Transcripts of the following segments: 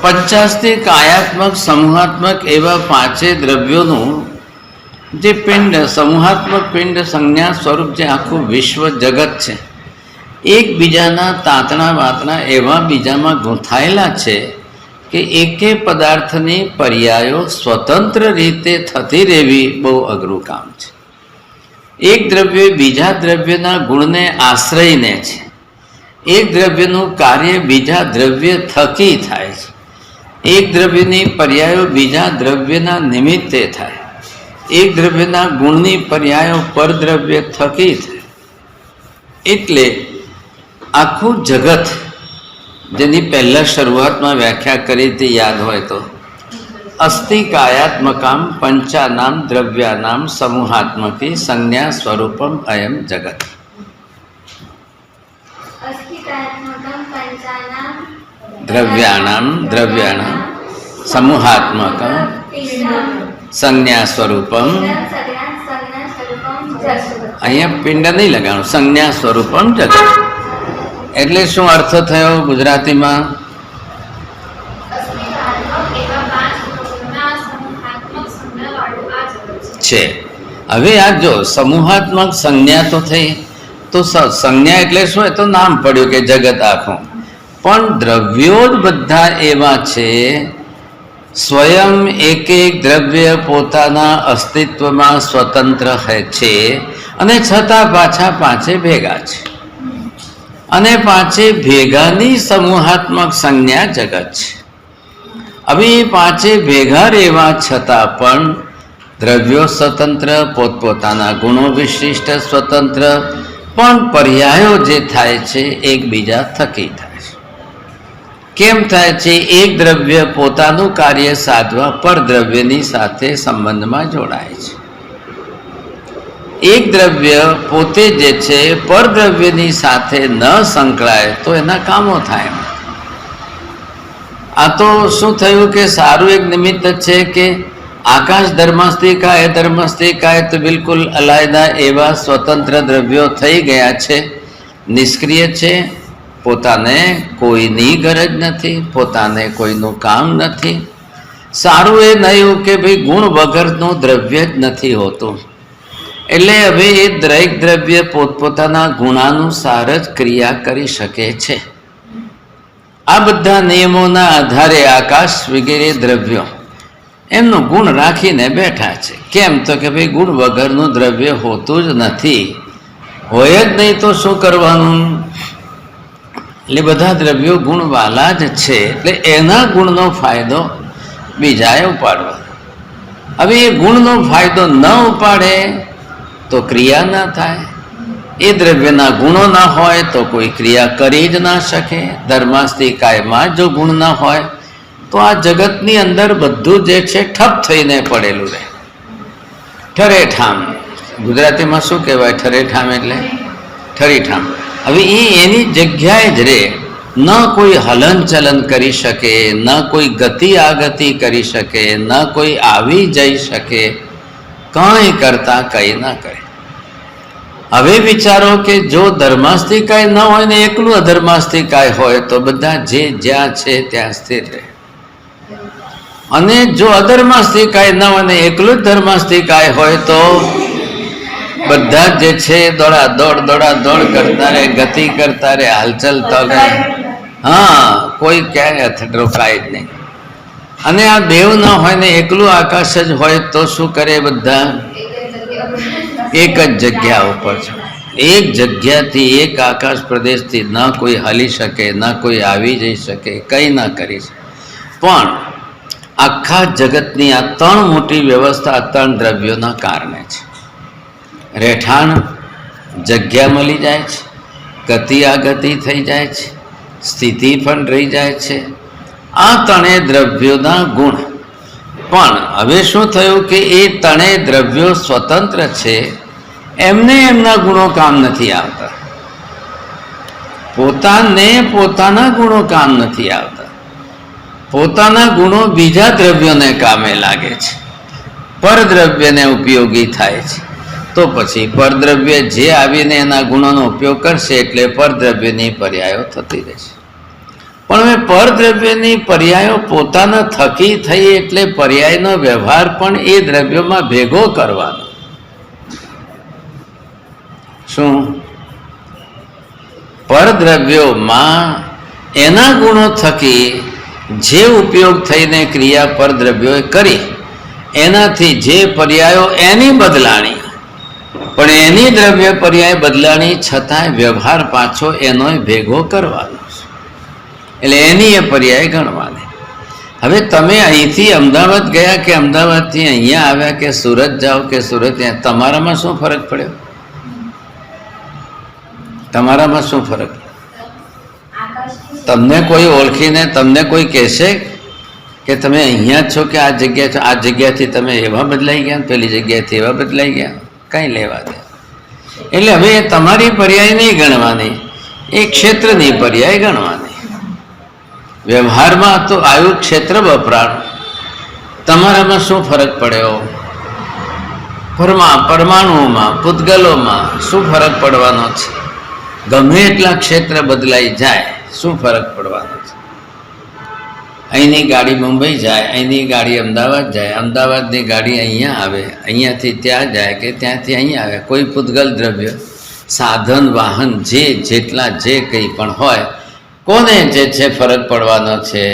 પંચાસ્તી કાયાત્મક સમૂહાત્મક એવા પાંચે દ્રવ્યોનું જે પિંડ સમૂહાત્મક પિંડ સંજ્ઞા સ્વરૂપ જે આખું વિશ્વ જગત છે, એકબીજાના તાંતણા વાતણા એવા બીજામાં ગૂંથાયેલા છે કે એકે પદાર્થની પર્યાયો સ્વતંત્ર રીતે થતી રહેવી બહુ અઘરું કામ છે. એક દ્રવ્ય બીજા દ્રવ્યના ગુણને આશ્રયને છે. એક દ્રવ્યનું કાર્ય બીજા દ્રવ્ય થકી થાય છે. એક દ્રવ્યની પર્યાયો બીજા દ્રવ્યના નિમિત્તે થાય. એક દ્રવ્યના ગુણની પર્યાયો પરદ્રવ્ય થકી થાય. એટલે આખું જગત, જેની પહેલાં શરૂઆતમાં વ્યાખ્યા કરી તે યાદ હોય તો, અસ્થિ કાયાત્મકામ પંચાનામ દ્રવ્યાનામ સમૂહાત્મકી સંજ્ઞા સ્વરૂપમ અયમ જગત. દ્રવ્યાણામ સમૂહાત્મકમ સંજ્ઞા સ્વરૂપમ. અહીંયા પિંડ નહીં લગાડું, સંજ્ઞા સ્વરૂપમ જગત. એટલે શું અર્થ થયો ગુજરાતીમાં? છે. હવે આ જો સમૂહાત્મક સંજ્ઞા તો થઈ, તો સંજ્ઞા એટલે શું? એ તો નામ પડ્યું કે જગત આખું. પણ દ્રવ્યો જ બધા એવા છે, સ્વયં એક એક દ્રવ્ય પોતાના અસ્તિત્વમાં સ્વતંત્ર છે અને છતાં પાછા પાંચે ભેગા છે. અને પાંચે ભેગાની સમૂહાત્મક સંજ્ઞા જગત છે. હવે એ પાંચે ભેગા રહેવા છતાં પણ દ્રવ્યો સ્વતંત્ર, પોતપોતાના ગુણો વિશિષ્ટ સ્વતંત્ર, પણ પર્યાયો જે થાય છે એકબીજા થકી થાય છે. કેમ થાય છે? એક દ્રવ્ય પોતાનું કાર્ય સાધવા પરદ્રવ્યની સાથે સંબંધમાં જોડાય છે. એક દ્રવ્ય પોતે જે છે પરદ્રવ્યની સાથે ન સંકળાય તો એના કામો થાય. આ તો શું થયું કે સારું એક નિમિત્ત છે કે આકાશ ધર્મસ્તિકા, એ ધર્મસ્તિકા એ તો બિલકુલ અલાયદા એવા સ્વતંત્ર દ્રવ્યો થઈ ગયા છે, નિષ્ક્રિય છે, પોતાને કોઈની ગરજ નથી, પોતાને કોઈનું કામ નથી. સારું એ નયું કે ભાઈ ગુણ વગરનું દ્રવ્ય જ નથી હોતું. એટલે હવે એ દરેક દ્રવ્ય પોતપોતાના ગુણાનુસાર જ ક્રિયા કરી શકે છે. આ બધા નિયમોના આધારે આકાશ વગેરે દ્રવ્યો એમનું ગુણ રાખીને બેઠા છે. કેમ? તો કે ભાઈ ગુણ વગરનું દ્રવ્ય હોતું જ નથી, હોય જ નહીં તો શું કરવાનું? એટલે બધા દ્રવ્યો ગુણવાલા જ છે, એટલે એના ગુણનો ફાયદો બીજાએ ઉપાડવાનો. હવે એ ગુણનો ફાયદો ન ઉપાડે તો ક્રિયા ના થાય. એ દ્રવ્યના ગુણો ના હોય તો કોઈ ક્રિયા કરી જ ના શકે. ધર્માસ્તિકાયમાં જો ગુણ ના હોય તો આ જગતની અંદર બધું જે છે ઠપ થઈને પડેલું રહે. ઠરેઠામ, ગુજરાતીમાં શું કહેવાય? ઠરેઠામ એટલે ઠરીઠામ. હવે એ એની જગ્યાએ જ રહે, ન કોઈ હલન ચલન કરી શકે, ન કોઈ ગતિ આગતિ કરી શકે, ન કોઈ આવી જઈ શકે, કંઈ કરતા કંઈ ના કરે. હવે વિચારો કે જો ધર્માસ્તિકાય ન હોય ને એકલું અધર્માસ્તિકાય હોય તો બધા જે જ્યાં છે ત્યાં સ્થિર રહે. અને જો અધર્માસ્તિકાય ન હોય ને એકલું જ ધર્માસ્તિકાય હોય તો બધા જે છે દોડા દોડ કરતા રહે, ગતિ કરતા રહે, હાલચલ તો રહે. હા, કોઈ ક્યાંય રોકાય જ નહીં. અને આ બેવ ન હોય ને એકલું આકાશ જ હોય તો શું કરે? બધા એક જ જગ્યા ઉપર છે. એક જગ્યાથી, એક આકાશ પ્રદેશથી ન કોઈ હલી શકે, ન કોઈ આવી જઈ શકે, કંઈ ના કરી શકે. પણ આખા જગતની આ ત્રણ મોટી વ્યવસ્થા આ ત્રણ દ્રવ્યોના કારણે છે. રહેઠાણ જગ્યા મળી જાય છે, ગતિ આગતિ થઈ જાય છે, સ્થિતિ પણ રહી જાય છે. આ ત્રણેય દ્રવ્યોના ગુણ. પણ હવે શું થયું કે એ ત્રણેય દ્રવ્યો સ્વતંત્ર છે, એમને એમના ગુણો કામ નથી આવતા. પોતાને પોતાના ગુણો કામ નથી આવતા. પોતાના ગુણો બીજા દ્રવ્યોને કામે લાગે છે, પરદ્રવ્યને ઉપયોગી થાય છે. તો પછી પરદ્રવ્ય જે આવીને એના ગુણોનો ઉપયોગ કરશે એટલે પરદ્રવ્યની પર્યાયો થતી રહેશે. પણ હવે પરદ્રવ્યની પર્યાયો પોતાના થકી થઈ એટલે પર્યાયનો વ્યવહાર પણ એ દ્રવ્યોમાં ભેગો કરવાનો. શું? પરદ્રવ્યોમાં એના ગુણો થકી જે ઉપયોગ થઈને ક્રિયા પરદ્રવ્યોએ કરી એનાથી જે પર્યાયો એની બદલાણી, પણ એની દ્રવ્ય પર્યાય બદલાણી છતાંય વ્યવહાર પાછો એનો ભેગો કરવાનો, એટલે એની એ પર્યાય ગણવાની. હવે તમે અહીંથી અમદાવાદ ગયા કે અમદાવાદથી અહીંયા આવ્યા કે સુરત જાઓ કે સુરત, તમારામાં શું ફરક પડ્યો? તમારામાં શું ફરક? તમને કોઈ ઓળખીને તમને કોઈ કહેશે કે તમે અહીંયા છો કે આ જગ્યા છો, આ જગ્યાથી તમે એવા બદલાઈ ગયા, પેલી જગ્યાથી એવા બદલાઈ ગયા? કંઈ લેવા દે. એટલે હવે એ તમારી પર્યાય નહીં ગણવાની, એ ક્ષેત્રની પર્યાય ગણવાની. વ્યવહારમાં તો આયુ ક્ષેત્ર વપરાણ. તમારામાં શું ફરક પડ્યો? પરમાણુઓમાં, પૂતગલોમાં શું ફરક પડવાનો છે? ગમે એટલા ક્ષેત્ર બદલાઈ જાય, શું ફરક પડવાનો છે? અહીંની ગાડી મુંબઈ જાય, અહીંની ગાડી અમદાવાદ જાય, અમદાવાદની ગાડી અહીંયા આવે, અહીંયાથી ત્યાં જાય કે ત્યાંથી અહીંયા આવે. કોઈ પૂતગલ દ્રવ્ય, સાધન, વાહન, જે જેટલા જે કંઈ પણ હોય, કોને જે છે ફરક પડવાનો છે?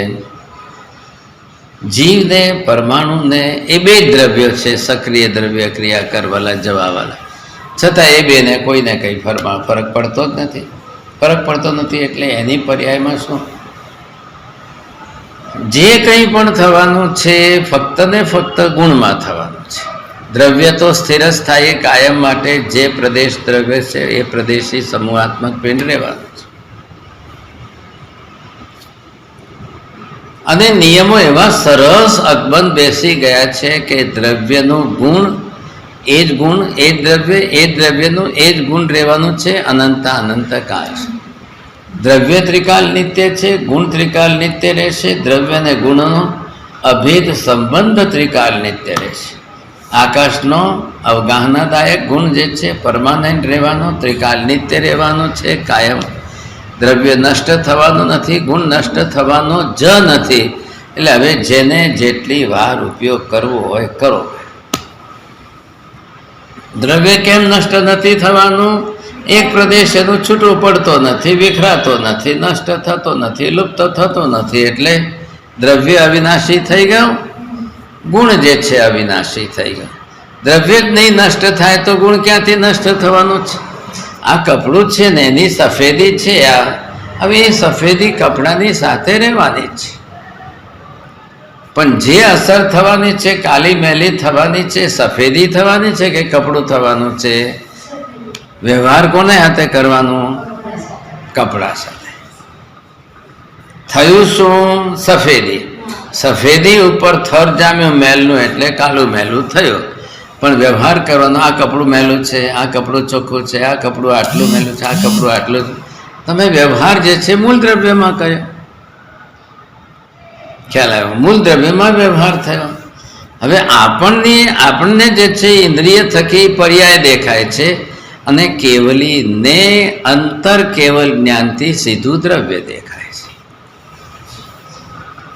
જીવને, પરમાણુને. એ બે દ્રવ્યો છે, સક્રિય દ્રવ્ય, ક્રિયા કરવાલા, જવાવાલા. છતાં એ બેને કોઈને કંઈ ફરક પડતો જ નથી. ફરક પડતો નથી એટલે એની પર્યાયમાં શું? જે કંઈ પણ થવાનું છે ફક્ત ને ફક્ત ગુણમાં થવાનું છે. દ્રવ્ય તો સ્થિરસ્થાયી કાયમ માટે જે પ્રદેશ દ્રવ્ય છે એ પ્રદેશી સમૂહાત્મક પિંડ રહેવાનું છે. અને નિયમો એવા સરસ અકબંધ બેસી ગયા છે કે દ્રવ્યનું ગુણ એ જ ગુણ, એ દ્રવ્ય, એ દ્રવ્યનું એ જ ગુણ રહેવાનું છે અનંત અનંત કાળ. દ્રવ્ય ત્રિકાલ નિત્ય છે, ગુણ ત્રિકાલ નિત્ય રહેશે. દ્રવ્ય અને ગુણનો અભેદ સંબંધ ત્રિકાલ નિત્ય રહેશે. આકાશનો અવગાહનાદાયક ગુણ જે છે પરમાનન્ટ રહેવાનો, ત્રિકાલ નિત્ય રહેવાનો છે કાયમ. દ્રવ્ય નષ્ટ થવાનું નથી, ગુણ નષ્ટ થવાનો જ નથી. એટલે હવે જેને જેટલી વાર ઉપયોગ કરવો હોય કરો. દ્રવ્ય કેમ નષ્ટ નથી થવાનું? એક પ્રદેશ એનું છૂટો પડતો નથી, વિખરાતો નથી, નષ્ટ થતો નથી, લુપ્ત થતો નથી. એટલે દ્રવ્ય અવિનાશી થઈ ગયું, ગુણ જે છે અવિનાશી થઈ ગયું. દ્રવ્ય જ નહીં નષ્ટ થાય તો ગુણ ક્યાંથી નષ્ટ થવાનું છે? આ કપડું છે ને એની સફેદી છે, આ હવે એ સફેદી કપડાની સાથે રહેવાની છે. પણ જે અસર થવાની છે, કાલી મેલી થવાની છે, સફેદી થવાની છે કે કપડું થવાનું છે? વ્યવહાર કોને હાથે કરવાનું? કપડા સાથે. થયું શું? સફેદી. સફેદી ઉપર થર જામ્યું મેલનું એટલે કાલું મેલું થયું. પણ વ્યવહાર કરવાનો, આ કપડું મેલું છે, આ કપડું ચોખ્ખું છે, આ કપડું આટલું મેલું છે, આ કપડું આટલું. તમે વ્યવહાર જે છે મૂળ દ્રવ્યમાં કર્યો. ખ્યાલ આવ્યો? મૂળ દ્રવ્યમાં વ્યવહાર થયો. હવે આપણને જે છે ઇન્દ્રિય થકી પર્યાય દેખાય છે અને કેવલી ને અંતર કેવલ જ્ઞાનથી સીધું દ્રવ્ય દેખાય છે.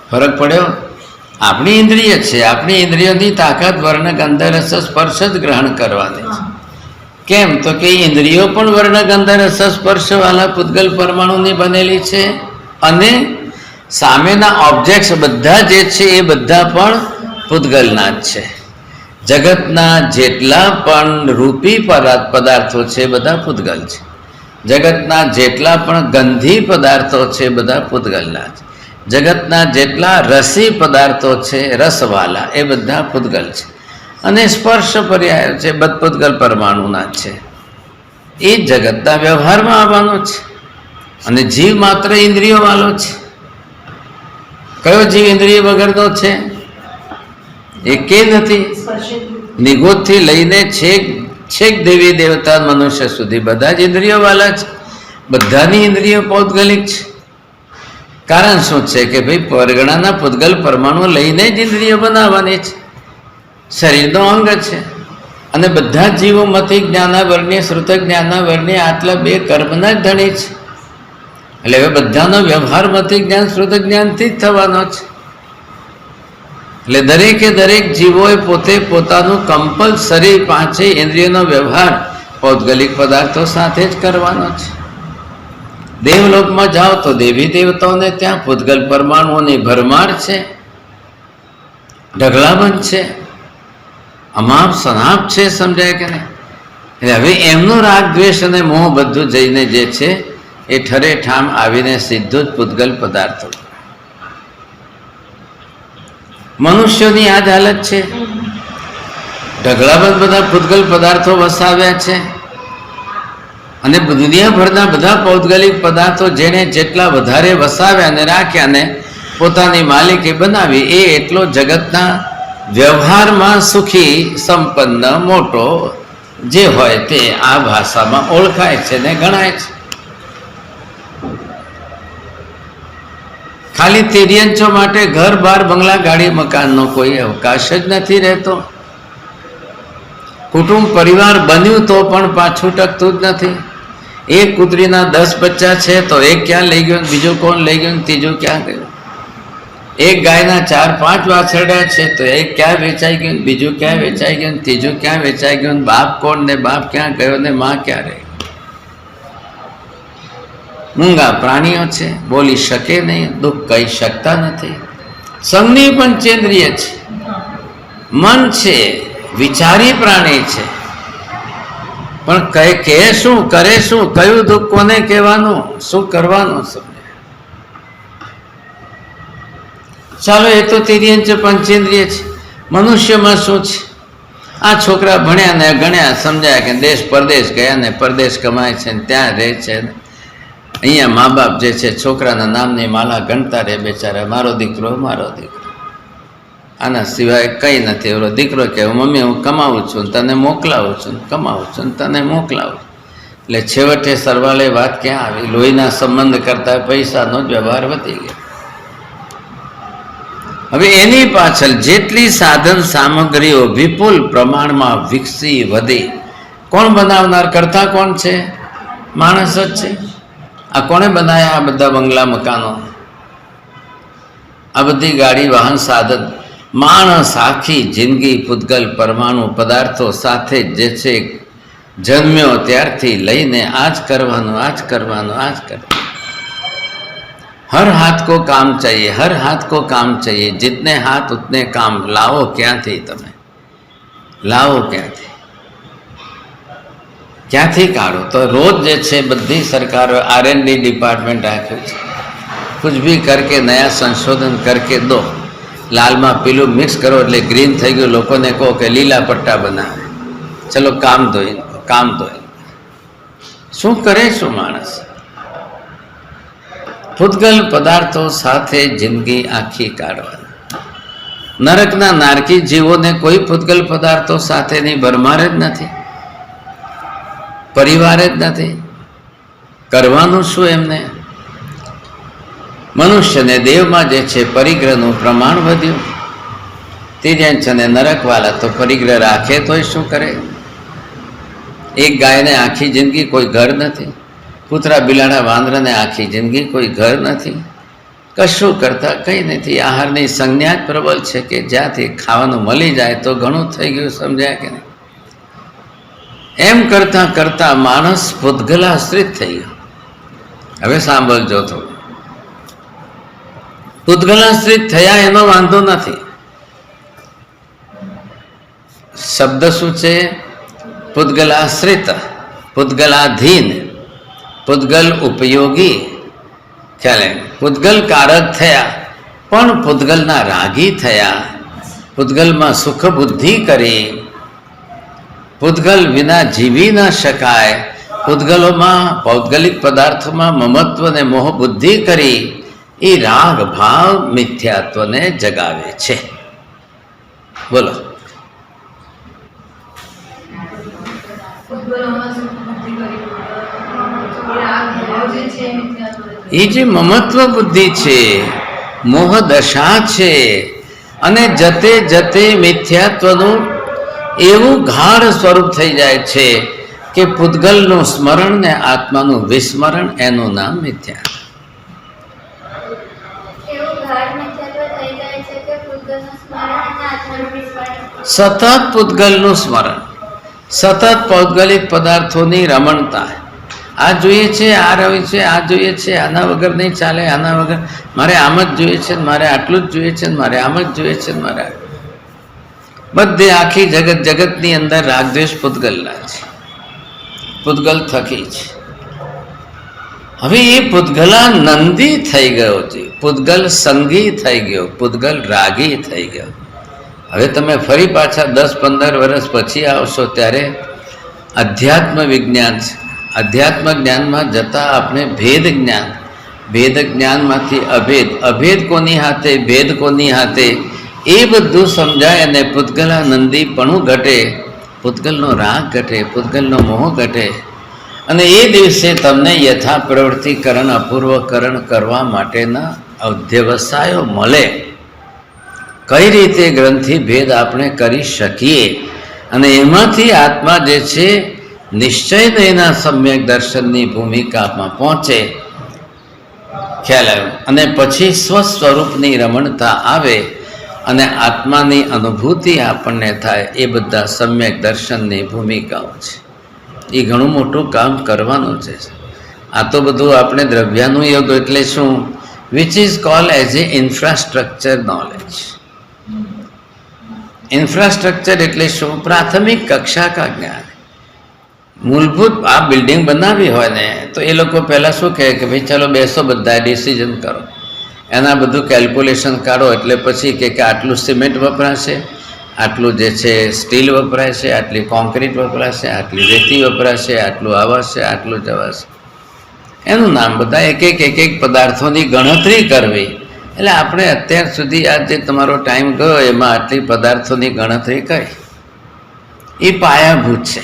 ફરક પડ્યો? આપણી ઇન્દ્રિય છે, આપણી ઇન્દ્રિયોની તાકાત વર્ણ ગંધ રસ સ્પર્શ જ ગ્રહણ કરવાની છે. કેમ? તો કે ઇન્દ્રિયો પણ વર્ણ ગંધ રસ સ્પર્શવાળા પૂતગલ પરમાણુની બનેલી છે અને સામેના ઓબ્જેક્ટ્સ બધા જે છે એ બધા પણ પૂતગલના જ છે. જગતના જેટલા પણ રૂપી પદાર્થો છે બધા પૂતગલ છે. જગતના જેટલા પણ ગંધી પદાર્થો છે બધા પૂતગલના છે. જગતના જેટલા રસી પદાર્થો છે રસવાલા એ બધા પૂતગલ છે. અને સ્પર્શ પર્યાય છે પૂતગલ પરમાણુના છે. એ જગતના વ્યવહારમાં આવવાનો છે. અને જીવ માત્ર ઇન્દ્રિયો વાળો છે. કયો જીવ ઇન્દ્રિય વગરનો છે? એકે નથી. નિગોદથી લઈને છેક દેવી દેવતા મનુષ્ય સુધી બધા જ ઇન્દ્રિયો વાળા છે. બધાની ઇન્દ્રિયો પૌદ્ગલિક છે. કારણ શું છે કે ભાઈ પરગણાના પૂતગલ પરમાણુ લઈને જ ઇન્દ્રિયો બનાવવાની છે. શરીરનો અંગ છે. અને બધા જ જીવો મતિ જ્ઞાનાવરણીય શ્રુત જ્ઞાનાવરણીય આટલા બે કર્મના જ ધણી છે. એટલે હવે બધાનો વ્યવહારમાંથી જ્ઞાન શુદ્ધ જ્ઞાનથી જ થવાનો છે. એટલે દરેકે દરેક જીવોએ પોતે પોતાનું કમ્પલસરી પાંચે ઇન્દ્રિયનો વ્યવહાર પૌદ્ગલિક પદાર્થો સાથે જ કરવાનો છે. દેવલોકમાં જાઓ તો દેવી દેવતાઓને ત્યાં પૂતગલ પરમાણુઓની ભરમાર છે, ઢગલાબંધ છે, અમાપ સનાપ છે, સમજાય કે નહીં? એટલે હવે એમનો રાગ દ્વેષ અને મોહ બધું જઈને જે છે એ ઠરે ઠામ આવીને સીધું જ પૂતગલ પદાર્થો. મનુષ્યોની આ જ હાલત છે. ઢગલાબંધ બધા પૂતગલ પદાર્થો વસાવ્યા છે અને દુનિયાભરના બધા પૌદ્ગલિક પદાર્થો જેણે જેટલા વધારે વસાવ્યા અને રાખ્યા ને પોતાની માલિકી બનાવી એ એટલો જગતના વ્યવહારમાં સુખી સંપન્ન મોટો જે હોય તે આ ભાષામાં ઓળખાય છે ને ગણાય છે. ખાલી તિર્યંચો માટે ઘર બાર બંગલા ગાડી મકાનનો કોઈ અવકાશ જ નથી રહેતો. કુટુંબ પરિવાર બન્યું તો પણ પાછું ટકતું જ નથી. એક કૂતરીના 10 બચ્ચા છે તો એક ક્યાં લઈ ગયો, બીજું કોણ લઈ ગયું, ત્રીજું ક્યાં ગયું. એક ગાયના 4-5 વાછરડા છે તો એક ક્યાં વેચાઈ ગયું, બીજું ક્યાં વેચાઈ ગયું, ત્રીજું ક્યાં વેચાઈ ગયું. બાપ કોણ ને બાપ ક્યાં ગયો ને માં ક્યાં રહી. મૂંગા પ્રાણીઓ છે, બોલી શકે નહીં, દુઃખ કહી શકતા નથી. સંઘની પંચેન્દ્રિય છે, મન છે, વિચારી પ્રાણી છે, પણ કહે શું કરે શું, કયું દુઃખ કોને કહેવાનું, શું કરવાનું સમજે. ચાલો એ તો તિર્યંચ પંચેન્દ્રિય છે. મનુષ્યમાં શું છે? આ છોકરા ભણ્યા ને ગણ્યા સમજાય કે દેશ પરદેશ ગયા ને પરદેશ કમાય છે ને ત્યાં રહે છે. અહીંયા મા બાપ જે છે છોકરાના નામની માળા ગણતા રહે બેચારા, મારો દીકરો મારો દીકરો. આના સિવાય કંઈ નથી. એવો દીકરો કહે મમ્મી હું કમાવું છું, તને મોકલાવું છું, કમાવું છું, તને મોકલાવું. એટલે છેવટે સરવાળે વાત ક્યાં આવી? લોહીના સંબંધ કરતાં પૈસાનો જ વ્યવહાર વધી ગયો. હવે એની પાછળ જેટલી સાધન સામગ્રીઓ વિપુલ પ્રમાણમાં વિકસી વધી, કોણ બનાવનાર કરતા કોણ છે? માણસ જ છે. આ કોણે બનાવ્યા આ બધા બંગલા મકાનો, આ બધી ગાડી વાહન સાધન? માણસ આખી જિંદગી પૂતગલ પરમાણુ પદાર્થો સાથે જે છે જન્મ્યો ત્યારથી લઈને આજ કરવાનું, આજ કરવાનું, આજ કરવાનું. हर हाथ को काम चाहिए, हर हाथ को काम चाहिए. जितने हाथ उतने काम. लाओ क्यांथी તમે? લાવો ક્યાંથી? ક્યાંથી કાઢો? તો રોજ જે છે બધી સરકારો R&D ડિપાર્ટમેન્ટ રાખ્યું છે. कुछ भी करके नया संशोधन करके दो. લાલમાં પીલું મિક્સ કરો એટલે ગ્રીન થઈ ગયું. લોકોને કહો કે લીલા પટ્ટા બનાવે, ચલો કામ ધોઈ કામ ધોઈ. શું કરે શું માણસ? પૂતગલ પદાર્થો સાથે જિંદગી આખી કાઢવાની. નરકના નારકી જીવોને કોઈ પૂતગલ પદાર્થો સાથેની ભરમાર જ નથી, પરિવાર જ નથી. કરવાનું શું એમને? મનુષ્યને દેવમાં જે છે પરિગ્રહનું પ્રમાણ વધ્યું. તિર્યંચ અને નરકવાલા તો પરિગ્રહ રાખે તોય શું કરે? એક ગાયને આખી જિંદગી કોઈ ઘર નથી, કૂતરા બિલાડા વાંદરાને આખી જિંદગી કોઈ ઘર નથી, કશું કરતા કંઈ નથી. આહારની સંજ્ઞા જ પ્રબળ છે કે જ્યાંથી ખાવાનું મળી જાય તો ઘણું થઈ ગયું, સમજાય કે નહીં? એમ કરતાં કરતાં માણસ પૂતગલાશ્રિત થઈ ગયો. હવે સાંભળજો થોડું. પૂતગલાશ્રિત થયા એનો વાંધો નથી. શબ્દ શું છે? પૂતગલાશ્રિત, પૂતગલાધીન, પૂતગલ ઉપયોગી. ખ્યાલ એમ પૂતગલ કારક થયા પણ પૂતગલના રાગી થયા. પૂતગલમાં સુખ બુદ્ધિ કરી. પૂતગલ વિના જીવી ન શકાય. પૂતગલોમાં પૌદ્ગલિક પદાર્થોમાં મમત્વ ને મોહ બુદ્ધિ કરી. એ રાગ ભાવ મિથ્યાત્વને જગાવે છે. બોલો. એ જે મમત્વ બુદ્ધિ છે, મોહ દશા છે, અને જતે જતે મિથ્યાત્વનું એવું ગાઢ સ્વરૂપ થઈ જાય છે કે પૂતગલનું સ્મરણ ને આત્માનું વિસ્મરણ, એનું નામ મિથ્યા. સતત પૂતગલનું સ્મરણ, સતત ભૌગોલિક પદાર્થોની રમણતા. આ જોઈએ છે, આ રહ્યું છે, આ જોઈએ છે, આના વગર નહીં ચાલે, આના વગર મારે આમ જ જોઈએ છે, મારે આટલું જ જોઈએ છે, મારે આમ જ જોઈએ છે, મારે બધે આખી જગતની અંદર રાગદ્વેષ પૂતગલના છે, પૂતગલ થકી છે. હવે એ પૂતગલા નંદી થઈ ગયો છે, પૂતગલ સંગી થઈ ગયો, પૂતગલ રાગી થઈ ગયો. હવે તમે ફરી પાછા 10-15 વર્ષ પછી આવશો ત્યારે અધ્યાત્મ વિજ્ઞાન છે. અધ્યાત્મ જ્ઞાનમાં જતાં આપણે ભેદ જ્ઞાન, ભેદ જ્ઞાનમાંથી અભેદ, અભેદ કોની હાથે, ભેદ કોની હાથે, એ બધું સમજાય અને પૂતગલાનંદીપણું ઘટે, પૂતગલનો રાગ ઘટે, પૂતગલનો મોહ ઘટે. અને એ દિવસે તમને યથા પ્રવૃત્તિકરણ, અપૂર્વકરણ કરવા માટેના અધ્યવસાયો મળે. કઈ રીતે ગ્રંથિ ભેદ આપણે કરી શકીએ અને એમાંથી આત્મા જે છે નિશ્ચય એના સમ્યક દર્શનની ભૂમિકામાં પહોંચે, ખ્યાલ આવ્યો. અને પછી સ્વસ્વરૂપની રમણતા આવે અને આત્માની અનુભૂતિ આપણને થાય. એ બધા સમ્યક દર્શનની ભૂમિકાઓ છે. એ ઘણું મોટું કામ કરવાનું છે. આ તો બધું આપણે દ્રવ્યાનું યોગ એટલે શું, which is called as a infrastructure knowledge. Infrastructure એટલે શું, પ્રાથમિક કક્ષા કા જ્ઞાન. મૂળભૂત આ બિલ્ડિંગ બનાવી હોય ને તો એ લોકો પહેલાં શું કહે કે ભાઈ ચાલો બેસો બધા ડિસિઝન કરો, એના બધું કેલ્ક્યુલેશન કાઢો. એટલે પછી કે આટલું સિમેન્ટ વપરાશે, આટલું જે છે સ્ટીલ વપરાશે, આટલી કોન્ક્રીટ વપરાશે, આટલી રેતી વપરાશે, આટલું આવાશે, આટલું જવાશે. એનું નામ બધા એક એક પદાર્થોની ગણતરી કરવી. એટલે આપણે અત્યાર સુધી આ જે તમારો ટાઈમ ગયો એમાં આટલી પદાર્થોની ગણતરી કરી, એ પાયાભૂત છે.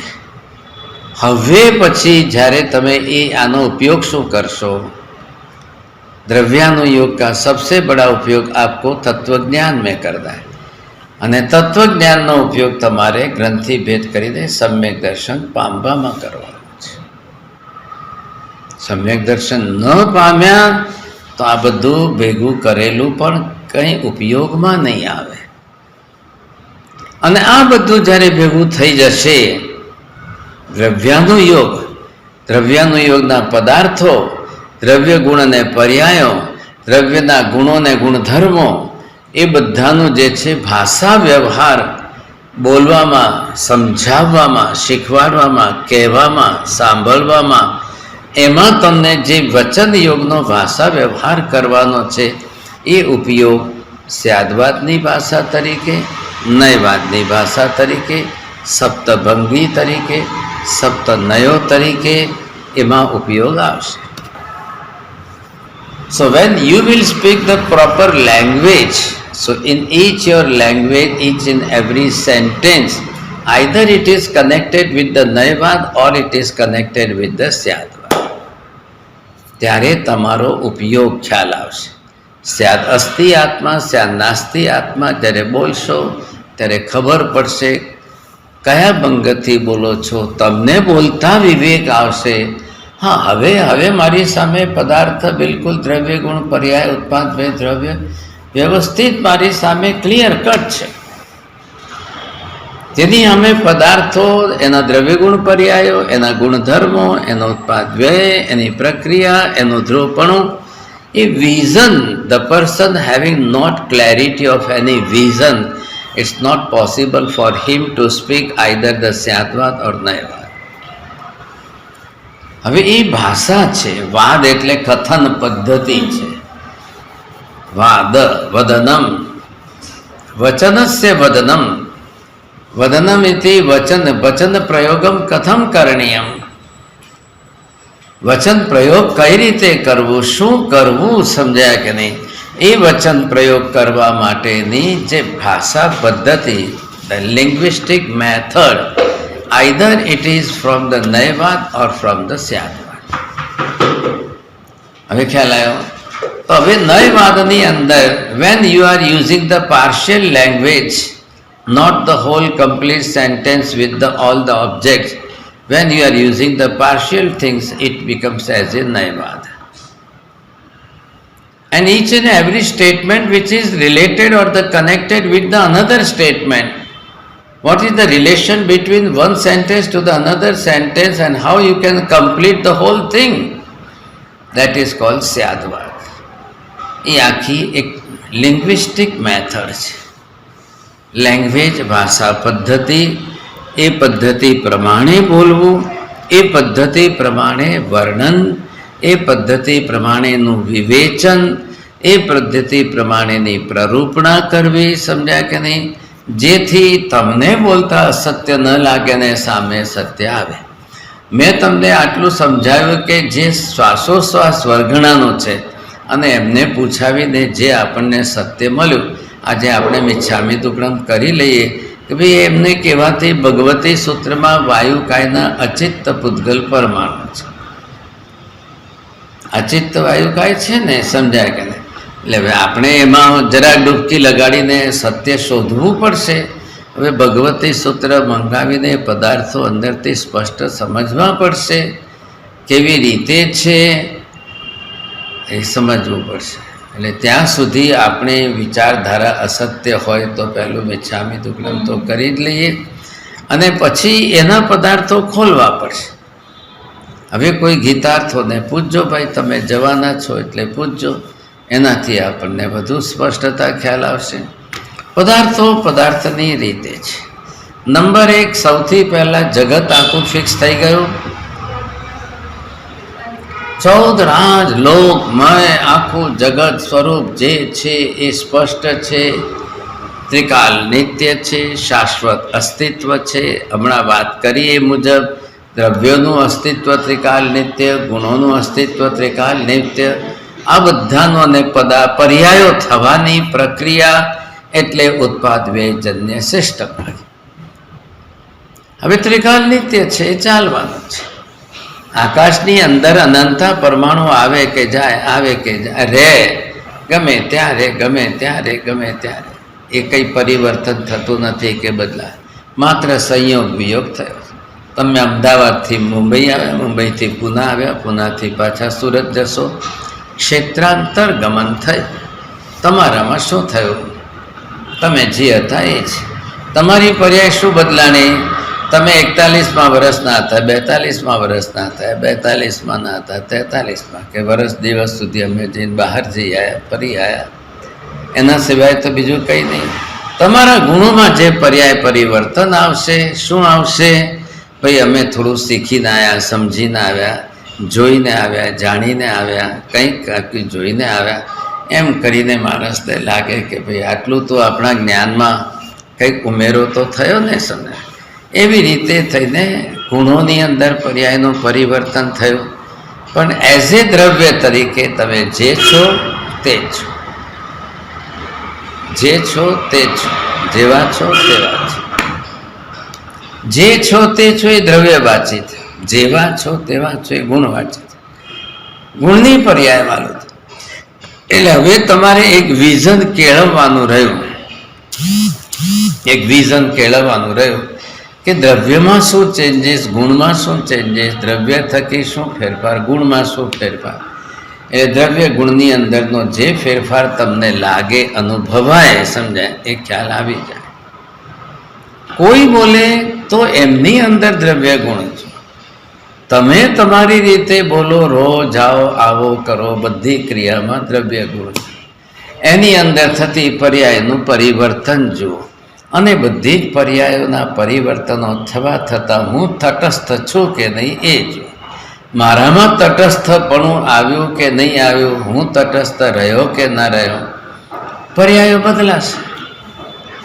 હવે પછી જ્યારે તમે એ આનો ઉપયોગ શું કરશો, દ્રવ્યાનુयोग का सबसे बड़ा उपयोग आपको तत्वज्ञान में करना है. અને તત્વજ્ઞાનનો ઉપયોગ તમારે ગ્રંથિ ભેદ કરીને સમ્યક દર્શન પામવામાં કરવાનું છે. સમ્યક દર્શન ન પામ્યા તો આ બધું ભેગું કરેલું પણ કંઈ ઉપયોગમાં નહીં આવે. અને આ બધું જ્યારે ભેગું થઈ જશે, દ્રવ્યાનુયોગ, દ્રવ્યાનુયોગના પદાર્થો, દ્રવ્ય ગુણ અને પર્યાયો, દ્રવ્યના ગુણો ને ગુણધર્મો, એ બધાનું જે છે ભાષા વ્યવહાર, બોલવામાં, સમજાવવામાં, શીખવાડવામાં, કહેવામાં, સાંભળવામાં, એમાં તમને જે વચન યોગનો ભાષા વ્યવહાર કરવાનો છે એ ઉપયોગ સ્યાદવાદની ભાષા તરીકે, નયવાદની ભાષા તરીકે, સપ્તભંગી તરીકે, સપ્તનયો તરીકે એમાં ઉપયોગ આવશે. So when you will speak the proper language, so in each your language, each in every sentence, either it is connected with the Nayavad or it is connected with the Syadvad. ત્યારે તમારો ઉપયોગ ખ્યાલ આવશે. સ્યાદ અસ્તિ આત્મા, સ્યાદ નાસ્તિ આત્મા જ્યારે બોલશો ત્યારે ખબર પડશે કયા ભંગથી બોલો છો. તમને બોલતા વિવેક આવશે. હા, હવે મારી સામે પદાર્થ બિલકુલ દ્રવ્ય ગુણ પર્યાય ઉત્પાદ ભેદ દ્રવ્ય વ્યવસ્થિત મારી સામે ક્લિયર કટ છે. જેની અમે પદાર્થો, એના દ્રવ્ય ગુણ પર્યાયો, એના ગુણધર્મો, એનો ઉત્પાદ વ્યય, એની પ્રક્રિયા, એનું ધ્રુવપણું, એ vision, the person having not clarity of એની vision, it's not possible for him to speak either the Syadvada or Nayavada. હવે એ ભાષા છે. વાદ એટલે કથન પદ્ધતિ છે. વાદ વદનમ, વચનસ્ય વદનમ, વદનમ ઇતિ વચન, વચન પ્રયોગમ કથમ કરણીયમ. વચન પ્રયોગ કઈ રીતે કરવું, શું કરવું, સમજાય કે નહીં? એ વચન પ્રયોગ કરવા માટેની જે ભાષા પદ્ધતિ, the linguistic method, either it is from the Nayavad or from the Syadvad. હવે ખ્યાલ આવ્યો? તો હવે નયવાદની અંદર when you are using the partial language, not the whole complete sentence with all the objects, when you are using the partial things, it becomes as a Nayavad. and each and every statement which is related or the connected with the another statement. What is the relation between one sentence to the another sentence and how you can complete the whole thing? That is called સ્યાદવાદ. એ આખી એક linguistic method છે. Language ભાષા પદ્ધતિ, એ પદ્ધતિ પ્રમાણે બોલવું, એ પદ્ધતિ પ્રમાણે વર્ણન, એ પદ્ધતિ પ્રમાણેનું વિવેચન, એ પદ્ધતિ પ્રમાણેની પ્રરૂપણા કરવી. સમજ્યા કે નહીં? જેથી તમને બોલતા અસત્ય ન લાગે ને સામે સત્ય આવે. મેં તમને આટલું સમજાવ્યું કે જે શ્વાસોશ્વાસ વર્ગણાનું છે અને એમને પૂછાવીને જે આપણને સત્ય મળ્યું, આજે આપણે મિચ્છામી દુક્કડમ કરી લઈએ કે ભાઈ એમને કહેવાથી ભગવતી સૂત્રમાં વાયુકાયના અચિત્ત પૂતગલ પરમાણુ છે. અચિત્ત વાયુકાય છે ને, સમજાય કે નહીં? એટલે હવે આપણે એમાં જરાક ડૂબકી લગાડીને સત્ય શોધવું પડશે. હવે ભગવતી સૂત્ર મંગાવીને પદાર્થો અંદરથી સ્પષ્ટ સમજવા પડશે. કેવી રીતે છે એ સમજવું પડશે. એટલે ત્યાં સુધી આપણે વિચારધારા અસત્ય હોય તો પહેલું મિચ્છામી દુક્કડમ તો કરી જ લઈએ અને પછી એના પદાર્થો ખોલવા પડશે. હવે કોઈ ગીતાર્થોને પૂછજો, ભાઈ તમે જવાના છો એટલે પૂછજો, એનાથી આપણને વધુ સ્પષ્ટતા ખ્યાલ આવશે. પદાર્થો પદાર્થની રીતે છે. નંબર 1, સૌથી પહેલાં જગત આખું ફિક્સ થઈ ગયું. 14 રાજ લોક મય આખું જગત સ્વરૂપ જે છે એ સ્પષ્ટ છે. ત્રિકાલ નિત્ય છે, શાશ્વત અસ્તિત્વ છે. હમણાં વાત કરી એ મુજબ દ્રવ્યોનું અસ્તિત્વ ત્રિકાલ નિત્ય, ગુણોનું અસ્તિત્વ ત્રિકાલ નિત્ય. આ બધાનો અને પર્યાયો થવાની પ્રક્રિયા એટલે ઉત્પાદ વ્યયજન્ય સિસ્ટમ. હવે ત્રિકાલ નિત્ય છે, એ ચાલવાનું છે. આકાશની અંદર અનંતા પરમાણુ આવે કે જાય, આવે કે જાય, રહે ગમે ત્યાં રહે, ગમે ત્યાં રહે, ગમે ત્યાં રહે. એ કંઈ પરિવર્તન થતું નથી કે બદલાય, માત્ર સંયોગ વિયોગ થયો. તમે અમદાવાદથી મુંબઈ આવ્યા, મુંબઈથી પૂના આવ્યા, પૂનાથી પાછા સુરત જશો, ક્ષેત્રાંતર ગમન થયું. તમારામાં શું થયું? તમે જે હતા એ જ. તમારી પર્યાય શું બદલાણી? તમે 41માં વર્ષના હતા, 42માં વર્ષના હતા, 42માં ના હતા, 43માં, કે વર્ષ દિવસ સુધી અમે જઈને બહાર જઈ આવ્યા, ફરી આવ્યા. એના સિવાય તો બીજું કંઈ નહીં. તમારા ગુણોમાં જે પર્યાય પરિવર્તન આવશે, શું આવશે? ભાઈ અમે થોડું શીખીને આવ્યા, સમજીને આવ્યા, જોઈને આવ્યા, જાણીને આવ્યા, કંઈક જોઈને આવ્યા, એમ કરીને માણસને લાગે કે ભાઈ આટલું તો આપણા જ્ઞાનમાં કંઈક ઉમેરો તો થયો ને. સમય એવી રીતે થઈને ગુણોની અંદર પર્યાયનું પરિવર્તન થયું. પણ એઝ એ દ્રવ્ય તરીકે તમે જે છો તે છો, જે છો તે છો, જેવા છો તેવા છો. જે છો તે છો એ દ્રવ્યવાચિત, જેવા છો તેવા છો એ ગુણવાચિત. ગુણની પર્યાય વાળું. એટલે હવે તમારે એક વિઝન કેળવવાનું રહ્યું, એક વિઝન કેળવવાનું રહ્યું કે દ્રવ્યમાં શું ચેન્જીસ, ગુણમાં શું ચેન્જીસ, દ્રવ્ય થકી શું ફેરફાર, ગુણમાં શું ફેરફાર. એટલે દ્રવ્ય ગુણની અંદરનો જે ફેરફાર તમને લાગે, અનુભવાય, સમજાય, એ ખ્યાલ આવી જાય. કોઈ બોલે તો એમની અંદર દ્રવ્ય ગુણ છે. તમે તમારી રીતે બોલો, રહો, જાઓ, આવો, કરો, બધી ક્રિયામાં દ્રવ્ય ગુણ છે. એની અંદર થતી પર્યાયનું પરિવર્તન જુઓ અને બધી જ પર્યાયોના પરિવર્તનો થવા થતાં હું તટસ્થ છું કે નહીં એ જુઓ. મારામાં તટસ્થપણું આવ્યું કે નહીં આવ્યું, હું તટસ્થ રહ્યો કે ન રહ્યો. પર્યાયો બદલાશે.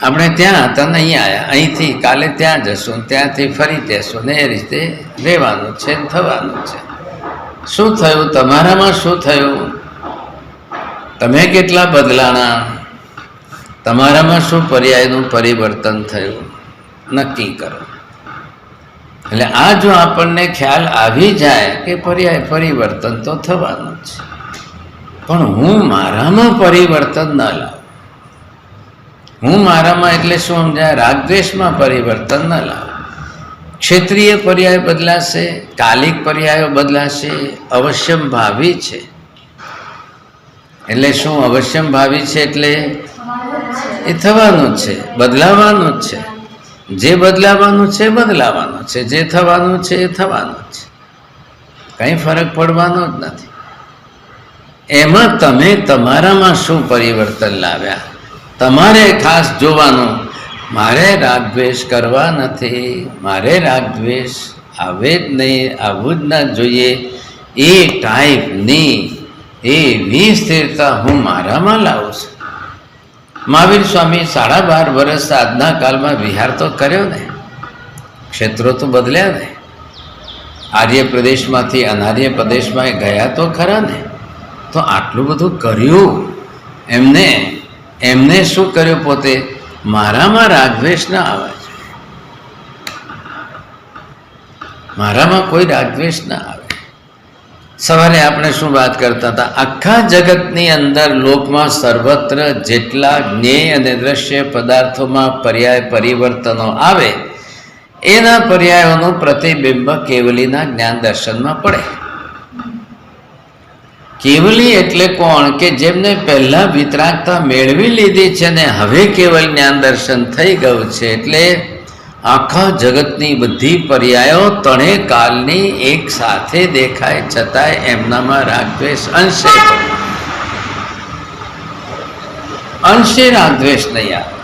આપણે ત્યાં હતા ને અહીં આવ્યા, અહીંથી કાલે ત્યાં જશું, ત્યાંથી ફરી જશું ને એ રીતે રહેવાનું છે, થવાનું છે. શું થયું તમારામાં? શું થયું? તમે કેટલા બદલાણા? તમારામાં શું પર્યાયનું પરિવર્તન થયું? નક્કી કરો. એટલે આ જો આપણને ખ્યાલ આવી જાય કે પર્યાય પરિવર્તન તો થવાનું છે, પણ હું મારામાં પરિવર્તન ન લાવું. હું મારામાં એટલે શું સમજાય? રાગદ્વેષમાં પરિવર્તન ન લાવું. ક્ષેત્રીય પર્યાય બદલાશે, કાલિક પર્યાયો બદલાશે, અવશ્યમ ભાવી છે. એટલે શું અવશ્યમ ભાવી છે? એટલે એ થવાનું જ છે, બદલાવાનું જ છે. જે બદલાવાનું છે બદલાવાનું છે, જે થવાનું છે એ થવાનું જ છે, કંઈ ફરક પડવાનો જ નથી. એમાં તમે તમારામાં શું પરિવર્તન લાવ્યા, તમારે ખાસ જોવાનું. મારે રાગદ્વેષ કરવા નથી, મારે રાગદ્વેષ આવે જ નહીં, આવવું જ ના જોઈએ. એ ટાઈપની એવી સ્થિરતા હું મારામાં લાવું છું. મહાવીર સ્વામી 12.5 વર્ષ સાધના કાળમાં વિહાર તો કર્યો ને, ક્ષેત્રો તો બદલ્યા ને, આર્ય પ્રદેશમાંથી અનાર્ય પ્રદેશમાં ગયા તો ખરા ને. તો આટલું બધું કર્યું એમને શું કર્યું? પોતે મારામાં રાગદ્વેષ ના આવે, મારામાં કોઈ રાગદ્વેષ ના આવે. સવારે આપણે શું વાત કરતા હતા? આખા જગતની અંદર લોકમાં સર્વત્ર જેટલા જ્ઞેય અને દ્રશ્ય પદાર્થોમાં પર્યાય પરિવર્તનો આવે, એના પર્યાયોનું પ્રતિબિંબ કેવલીના જ્ઞાન દર્શનમાં પડે. કેવલી એટલે કોણ? કે જેમને પહેલા વિતરાગતા મેળવી લીધી છે ને હવે કેવલ જ્ઞાન દર્શન થઈ ગયું છે. એટલે આખા જગતની બધી પર્યાયો ત્રણે કાલની એક સાથે દેખાય છતાંય એમનામાં રાગદ્વેષ અંશે રાગદ્વેષ નહીં આવે.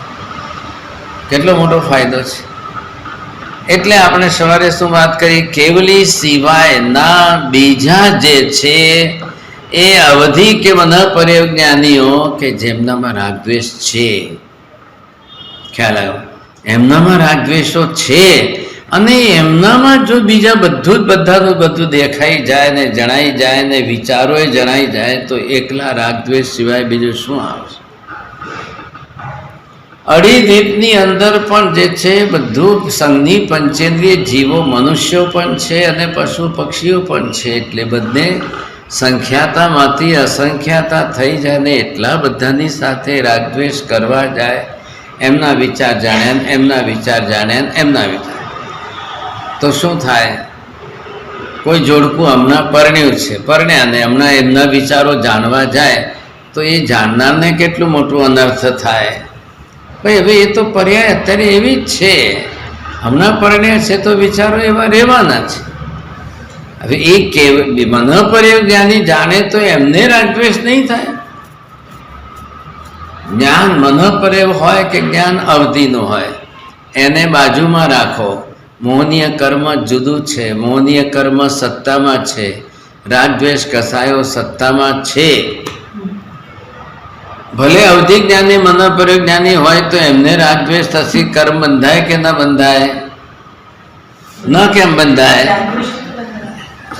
કેટલો મોટો ફાયદો છે! એટલે આપણે સવારે શું વાત કરી? કેવલી સિવાયના બીજા જે છે એ અવધિ કે મનઃપર્ય જ્ઞાનીઓ કે જેમનામાં રાગદ્વેષ છે, ખ્યાલ આવ્યો? એમનામાં રાગદ્વેષો છે, અને એમનામાં જો બીજા બધાનું બધું દેખાઈ જાય ને જણાઈ જાય ને વિચારોએ જણાઈ જાય તો એકલા રાગદ્વેષ સિવાય બીજું શું આવશે? અઢી દીપની અંદર પણ જે છે બધું સંઘની પંચેન્દ્રિય જીવો, મનુષ્યો પણ છે અને પશુ પક્ષીઓ પણ છે. એટલે બધે સંખ્યાતામાંથી અસંખ્યાતા થઈ જાય ને એટલા બધાની સાથે રાગદ્વેષ કરવા જાય. એમના વિચાર જાણ્યા, એમના વિચાર જાણ્યા, એમના વિચાર તો શું થાય? કોઈ જોડકું હમણાં પરણ્યા ને હમણાં એમના વિચારો જાણવા જાય તો એ જાણનારને કેટલું મોટું અનર્થ થાય. ભાઈ હવે એ તો પર્યાય અત્યારે એવી જ છે, હમણાં પરણ્યા છે તો વિચારો એવા રહેવાના છે. હવે એ મનઃપર્ય જ્ઞાની જાણે તો એમને રાગદ્વેષ નહીં થાય. જ્ઞાન મનઃપર્ય હોય કે જ્ઞાન અવધિનું હોય, એને બાજુમાં રાખો. મોહનીય કર્મ જુદું છે, મોહનીય કર્મ સત્તામાં છે, રાગદ્વેષ કસાયો સત્તામાં છે. ભલે અવધિ જ્ઞાની મનઃપર્ય જ્ઞાની હોય તો એમને રાગદ્વેષ થશે. કર્મ બંધાય કે ન બંધાય? ન કેમ બંધાય?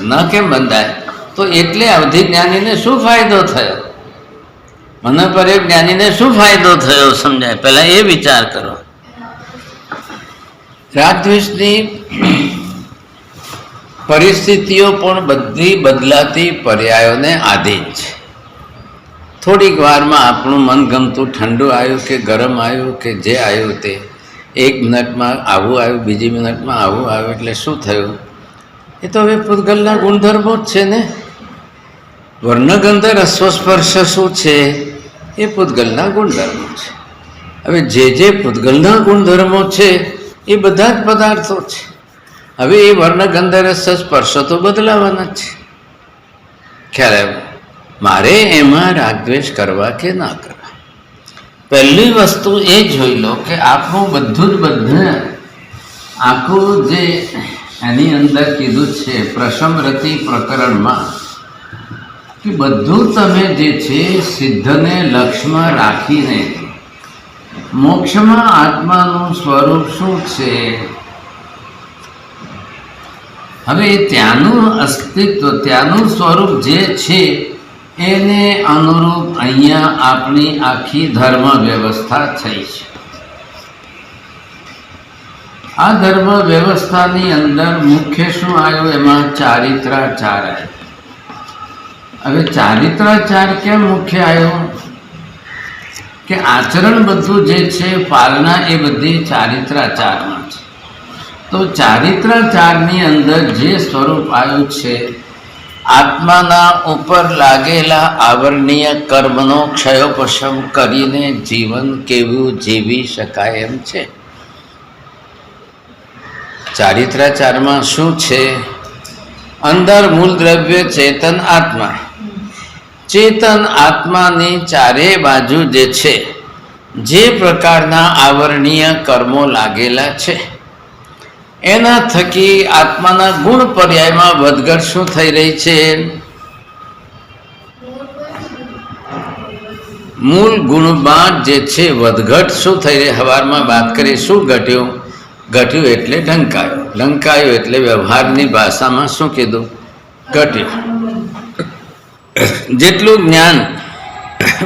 ન કેમ બંધાય? તો એટલે અવધિ જ્ઞાનીને શું ફાયદો થયો? મનઃપર્ય જ્ઞાનીને શું ફાયદો થયો સમજાય? પહેલા એ વિચાર કરો. રાગદ્વેષની પરિસ્થિતિઓ પણ બધી બદલાતી પર્યાયોને આધીન છે. થોડીક વારમાં આપણું મનગમતું ઠંડુ આવ્યું કે ગરમ આવ્યું કે જે આવ્યું તે, એક મિનિટમાં આવું આવ્યું, બીજી મિનિટમાં આવું આવ્યું. એટલે શું થયું? એ તો હવે પૂતગલના ગુણધર્મો જ છે ને. વર્ણગંધ રસસ્પર્શ શું છે? એ પૂતગલના ગુણધર્મો છે. હવે જે પૂતગલના ગુણધર્મો છે એ બધા જ પદાર્થો છે. હવે એ વર્ણગંધ રસ સ્પર્શ તો બદલાવાના જ છે. ખ્યાલ આવ્યો? મારે એમાં રાગદ્વેષ કરવા કે ના કરવા? પહેલી વસ્તુ એ જોઈ લો કે આપણું બધું આખું જે એની અંદર કીધું છે પ્રશમરતિ પ્રકરણમાં કે બધું તમે જે છે સિદ્ધને લક્ષ્યમાં રાખીને મોક્ષમાં આત્માનું સ્વરૂપ શું છે, હવે ત્યાંનું અસ્તિત્વ, ત્યાંનું સ્વરૂપ જે છે એને અનુરૂપ અહીંયા આપણી આખી ધર્મ વ્યવસ્થા થઈ છે. આ ધર્મ વ્યવસ્થાની અંદર મુખ્ય શું આવ્યું? એમાં ચારિત્રાચાર આવ્યો. હવે ચારિત્રાચાર કેમ મુખ્ય આવ્યો? કે આચરણ બધું જે છે, પાલના એ બધી ચારિત્રાચારમાં છે. તો ચારિત્રાચારની અંદર જે સ્વરૂપ આવ્યું છે, આત્માના ઉપર લાગેલા આવરણીય કર્મનો ક્ષયોપશમ કરીને જીવન કેવું જીવી શકાય એમ છે. ચારિત્રાચારમાં શું છે? અંદર મૂળ દ્રવ્ય ચેતન આત્મા. ચેતન આત્માની ચારે બાજુ જે છે, જે પ્રકારના આવરણીય કર્મો લાગેલા છે, એના થકી આત્માના ગુણ પર્યાયમાં વધઘટ શું થઈ રહી છે? મૂળ ગુણમાં જે છે વધઘટ શું થઈ રહી? હવારમાં વાત કરી શું ઘટ્યું? ઘટ્યું એટલે ઢંકાયું, ઢંકાયું એટલે વ્યવહારની ભાષામાં શું કીધું? ઘટ્યું. જેટલું જ્ઞાન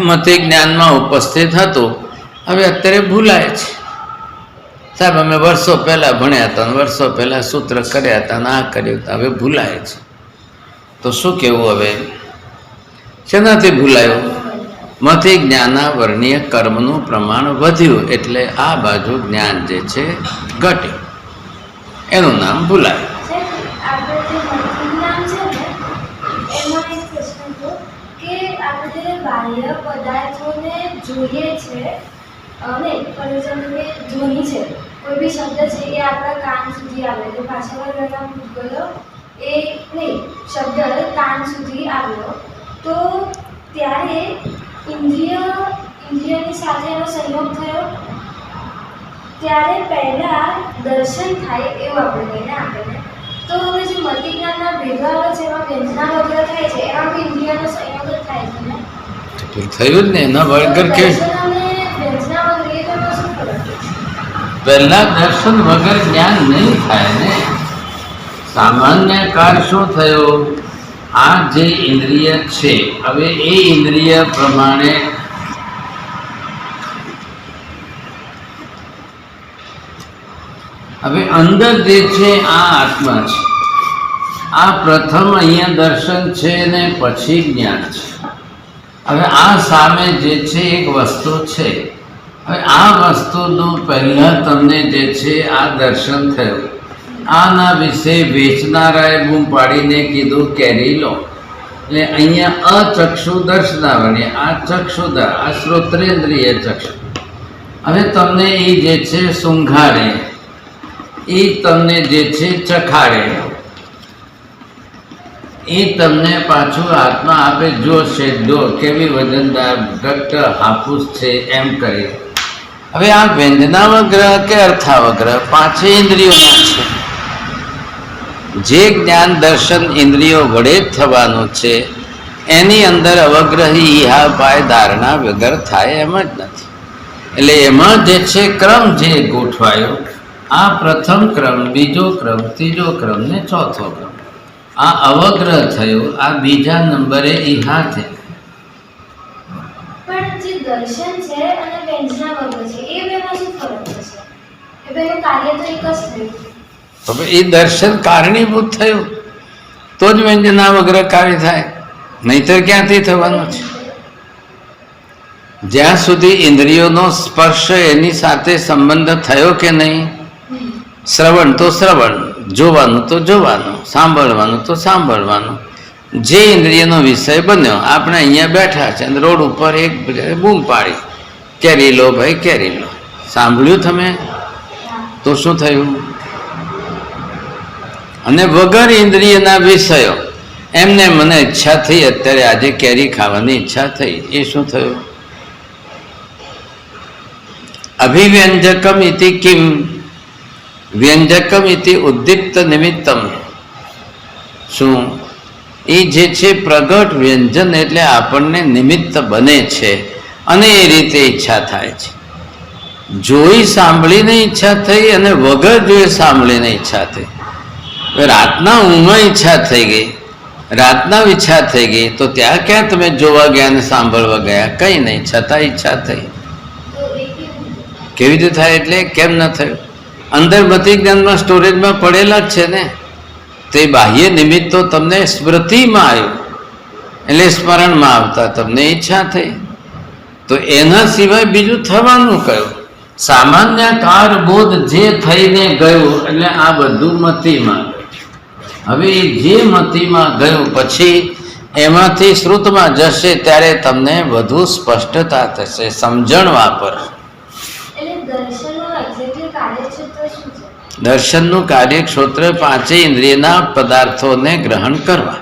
મતે જ્ઞાનમાં ઉપસ્થિત હતું, હવે અત્યારે ભૂલાય છે. સાહેબ અમે વર્ષો પહેલાં ભણ્યા હતા, વર્ષો પહેલાં સૂત્ર કર્યા હતા, ના કર્યું હતા, હવે ભૂલાય છે. તો શું કહેવું હવે? શેનાથી ભૂલાયું? મથી જ્ઞાનાવરણીય કર્મનું પ્રમાણ વધ્યું એટલે આ બાજુ જ્ઞાન જે છે ઘટ્યું, એનું નામ ભૂલાય. બાહ્ય પદાર્થોને જોઈએ છે અને ધ્વનિ છે, કોઈ બી શબ્દ છે એ આપણા કાન સુધી આવે તો પાછળના ભૂતગલો એ નહીં શબ્દ કાન સુધી આવ્યો તો ત્યારે ઇન્દ્રિયની સાથે એનો સંયોગ થયો, ત્યારે પહેલાં દર્શન થાય એવું આપણે કહીને આપણને. તો હવે જે મતિજ્ઞાનના ભેગા આવે છે એમાં વ્યંજના વગેરે થાય છે, એમાં બી ઇન્દ્રિયનો સંયોગ જ થાય છે ને? થયું જ ને એના વગર કે પહેલા દર્શન વગર જ્ઞાન નહીં થાય ને. સામાન્ય કાર શું થયો? આ જે ઇન્દ્રિય છે, હવે એ ઇન્દ્રિય પ્રમાણે હવે અંદર જે છે આ આત્મા છે, આ પ્રથમ અહીંયા દર્શન છે ને પછી જ્ઞાન છે. હવે આ સામે જે છે એક વસ્તુ છે, હવે આ વસ્તુનું પહેલાં તમને જે છે આ દર્શન થયું, આના વિશે વેચનારાએ બૂમ પાડીને કીધું કેરી લો. એટલે અહીંયા અચક્ષુ દર્શનાવણી, આ ચક્ષુદર, આ શ્રોત્રેન્દ્રિય ચક્ષુ. હવે તમને એ જે છે સૂંઘાડે, એ તમને જે છે ચખાડે, એ તમને પાછું હાથમાં આપે, જો શેડો કેવી વજનદાર ઘટ્ટ હાફૂસ છે એમ કરી. હવે આ વ્યંજનાવગ્રહ કે અર્થાવગ્રહ પાંચે ઇન્દ્રિયોના છે. જે જ્ઞાન દર્શન ઇન્દ્રિયો વડે જ થવાનું છે, એની અંદર અવગ્રહી ઈહા પાય ધારણા વગર થાય એમ જ નથી. એટલે એમાં જે છે ક્રમ જે ગોઠવાયો, આ પ્રથમ ક્રમ, બીજો ક્રમ, ત્રીજો ક્રમ ને ચોથો ક્રમ, આ અવગ્રહ થયો, આ બીજા નંબરે ઈહા છે. પણ જે દર્શન છે અને વ્યંજના વગર છે એ બેમાં શું ફરક છે? એ બેનું કાર્ય તો એક જ થયું. હવે એ દર્શન કારણીભૂત થયું તો જ વ્યંજના વગર કાર્ય થાય, નહીતર ક્યાંથી થવાનું છે? જ્યાં સુધી ઇન્દ્રિયોનો સ્પર્શ એની સાથે સંબંધ થયો કે નહીં, શ્રવણ તો શ્રવણ, જોવાનું તો જોવાનું, સાંભળવાનું તો સાંભળવાનું, જે ઇન્દ્રિયનો વિષય બન્યો. આપણે અહીંયા બેઠા છે અને રોડ ઉપર એક બૂમ પાડી, કેરી લો ભાઈ કેરી લો. સાંભળ્યું તમે તો શું થયું? અને વગર ઇન્દ્રિયના વિષયો એમને મને ઈચ્છા થઈ, અત્યારે આજે કેરી ખાવાની ઈચ્છા થઈ, એ શું થયું? અભિવ્યંજકમ ઇતિ કિમ વ્યંજકમ ઇતિ ઉદ્દીપ્ત નિમિત્તમ. શું? એ જે છે પ્રગટ વ્યંજન એટલે આપણને નિમિત્ત બને છે અને એ રીતે ઈચ્છા થાય છે. જોઈ સાંભળીને ઈચ્છા થઈ અને વગર જોઈ સાંભળીને ઈચ્છા થઈ. રાતના ઊંઘમાં ઈચ્છા થઈ ગઈ, રાતના ઈચ્છા થઈ ગઈ, તો ત્યાં ક્યાં તમે જોવા ગયા અને સાંભળવા ગયા? કંઈ નહીં, છતાં ઈચ્છા થઈ. કેવી રીતે થાય? એટલે કેમ ન થયું? અંદર મતિ જ્ઞાનમાં સ્ટોરેજમાં પડેલા જ છે ને. તે બાહ્ય નિમિત્તો તમને સ્મૃતિમાં આવ્યું એટલે સ્મરણમાં આવતા તમને ઈચ્છા થઈ. તો એના સિવાય બીજું થવાનું કયું? સામાન્ય કાર બોધ જે થઈને ગયું એટલે આ બધું મતિમાં. હવે એ જે મતિમાં ગયું પછી એમાંથી શ્રુતમાં જશે ત્યારે તમને વધુ સ્પષ્ટતા થશે. સમજણ વાપર. એટલે દર્શનનું એક્ઝેક્ટલી કાર્યક્ષેત્ર શું છે? દર્શનનું કાર્યક્ષેત્ર પાંચે ઇન્દ્રિયના પદાર્થોને ગ્રહણ કરવા,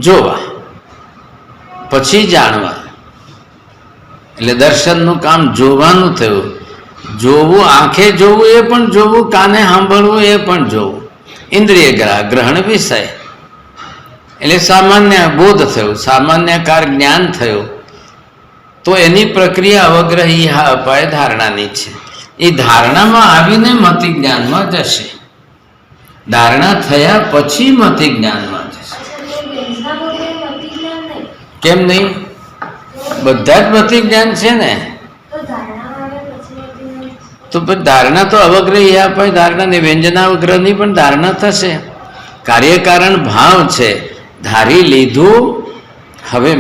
જોવા, પછી જાણવા. એટલે દર્શનનું કામ જોવાનું થયું. જોવું, આંખે જોવું એ પણ જોવું, કાને સાંભળવું એ પણ જોવું. ઇન્દ્રિય ગ્રહણ વિષય એટલે સામાન્ય બોધ થયું, સામાન્યકાર જ્ઞાન થયું. તો એની પ્રક્રિયા અવગ્રહી હા અપાય ધારણાની છે. એ ધારણામાં આવીને મતિ જ્ઞાનમાં જશે. ધારણા થયા પછી મતિ જ્ઞાનમાં જશે. કેમ નહીં? બધા જ મતિ જ્ઞાન છે ને. તો ધારણા તો અવગ્રહી અપાય ધારણાની, વ્યંજનાવગ્રહની પણ ધારણા થશે. કાર્યકારણ ભાવ છે. ધારી લીધું, હવે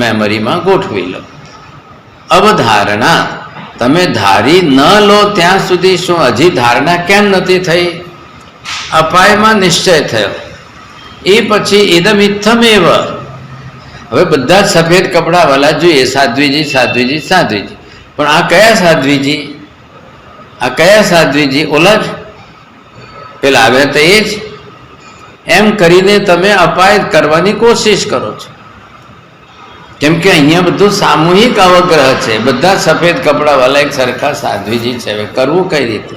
મેમરીમાં ગોઠવી લો. અવધારણા તમે ધારી ન લો ત્યાં સુધી શું હજી ધારણા કેમ નથી થઈ? અપાયમાં નિશ્ચય થયો. એ પછી ઇદમ ઇત્થમ એવ. હવે બધા જ સફેદ કપડાવાળા જોઈએ, સાધ્વીજી સાધ્વીજી સાધ્વીજી. પણ આ કયા સાધ્વીજી? આ કયા સાધ્વીજી? ઓલા જ પેલા આવ્યા તો એ જ. એમ કરીને તમે અપાય કરવાની કોશિશ કરો છો. કેમ કે અહીંયા બધું સામૂહિક અવગ્રહ છે. બધા સફેદ કપડાવાળા એક સરખા સાધ્વીજી છે. હવે કરવું કઈ રીતે?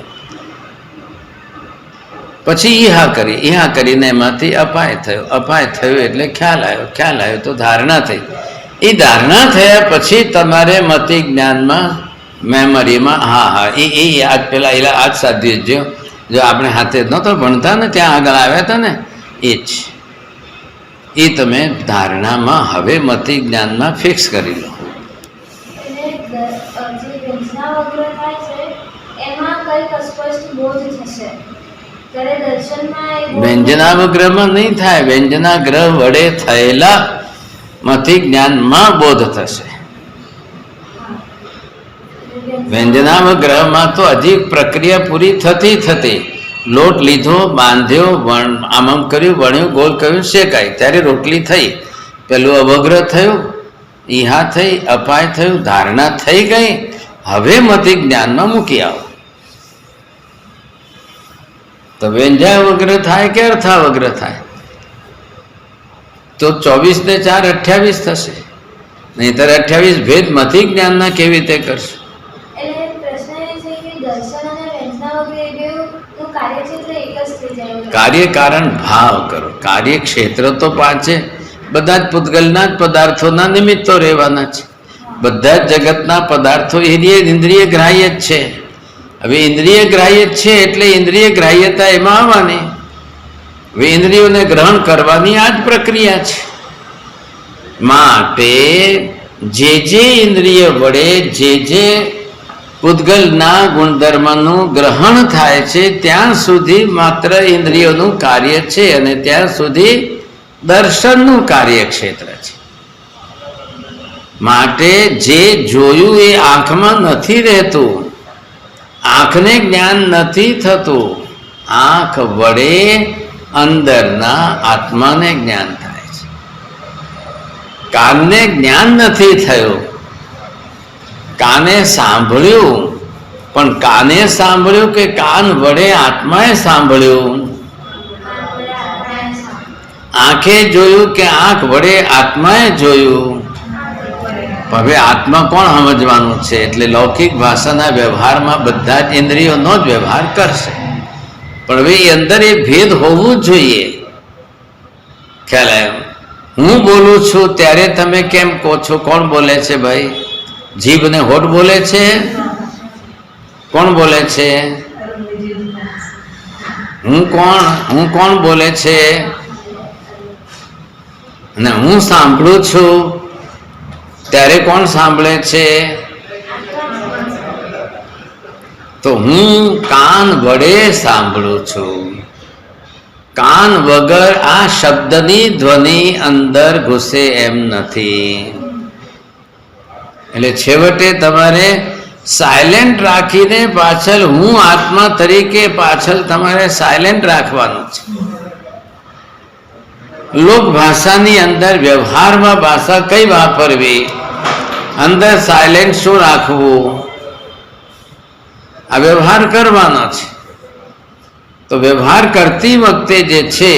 પછી ઈહા કરીને એમાંથી અપાય થયો. અપાય થયો એટલે ખ્યાલ આવ્યો. ખ્યાલ આવ્યો તો ધારણા થઈ. એ ધારણા થયા પછી તમારે મતિ જ્ઞાનમાં મેમરીમાં એ આજ પેલા આજ સાધ્વી જો આપણે હાથે નહોતો ભણતા ને, ત્યાં આગળ આવ્યા હતા ને, એ જ. એ તમે ધારણામાં હવે મતિ જ્ઞાનમાં ફિક્સ કરી લો. વ્યંજનાવગ્રહમાં નહીં થાય. વ્યંજનાગ્રહ વડે થયેલા મતિ જ્ઞાનમાં બોધ થશે. વ્યંજનાવગ્રહમાં તો હજી પ્રક્રિયા પૂરી થતી લોટ લીધો, બાંધ્યો, આમ કર્યું, વણ્યું, ગોળ કર્યું, શેકાય ત્યારે રોટલી થઈ. પેલું અવગ્રહ થયું, ઈહા થઈ, અપાય થયું, ધારણા થઈ ગઈ. હવે મતિ જ્ઞાનમાં મૂકી આવો. તો વ્યંજનાવગ્રહ થાય કે અર્થાવગ્રહ થાય? તો 24 ને 4 28 થશે. નહીંતર 28 ભેદ મતિ જ્ઞાનના કેવી રીતે કરશે? કાર્યકારણ ભાવ કરો. કાર્યક્ષેત્ર તો પાંચે બધા જ પૂતગલના જ પદાર્થોના નિમિત્તો રહેવાના છે. બધા જ જગતના પદાર્થો ઇન્દ્રિય ગ્રાહ્ય જ છે. હવે ઇન્દ્રિય ગ્રાહ્ય જ છે એટલે ઇન્દ્રિય ગ્રાહ્યતા એમાં આવવાની. હવે ઇન્દ્રિયોને ગ્રહણ કરવાની આ જ પ્રક્રિયા છે. માટે જે ઇન્દ્રિય વડે જે પૂતગલના ગુણધર્મનું ગ્રહણ થાય છે ત્યાં સુધી માત્ર ઇન્દ્રિયોનું કાર્ય છે, અને ત્યાં સુધી દર્શનનું કાર્યક્ષેત્ર છે. માટે જે જોયું એ આંખમાં નથી રહેતું. આંખને જ્ઞાન નથી થતું. આંખ વડે અંદરના આત્માને જ્ઞાન થાય છે. કાનને જ્ઞાન નથી થયું. કાને સાંભળ્યું, પણ કાને સાંભળ્યું કે કાન વડે આત્માએ સાંભળ્યું? આંખે જોયું કે આંખ વડે આત્માએ જોયું? હવે આત્મા કોણ સમજવાનું છે? એટલે લૌકિક ભાષાના વ્યવહારમાં બધા જ ઇન્દ્રિયોનો જ વ્યવહાર કરશે. પણ હવે એ અંદર એ ભેદ હોવું જ જોઈએ. ખ્યાલ આવ્યો? હું બોલું છું ત્યારે તમે કેમ કહો છો? કોણ બોલે છે ભાઈ? જીભ ને હોઠ બોલે છે? કોણ બોલે છે? હું કોણ બોલે છે? અને હું સાંભળું છું ત્યારે કોણ સાંભળે છે? તો હું કાન વડે સાંભળું છું. કાન વગર આ શબ્દની ધ્વનિ અંદર ઘૂસે એમ નથી. એટલે છેવટે તમારે સાયલેન્ટ રાખીને પાછળ હું આત્મા તરીકે પાછળ તમારે સાયલેન્ટ રાખવાનું છે. લોક ભાષાની અંદર વ્યવહારમાં ભાષા કઈ વાપરવી, અંદર સાયલેન્ટ શું રાખવું, આ વ્યવહાર કરવાનો છે. તો વ્યવહાર કરતી વખતે જે છે,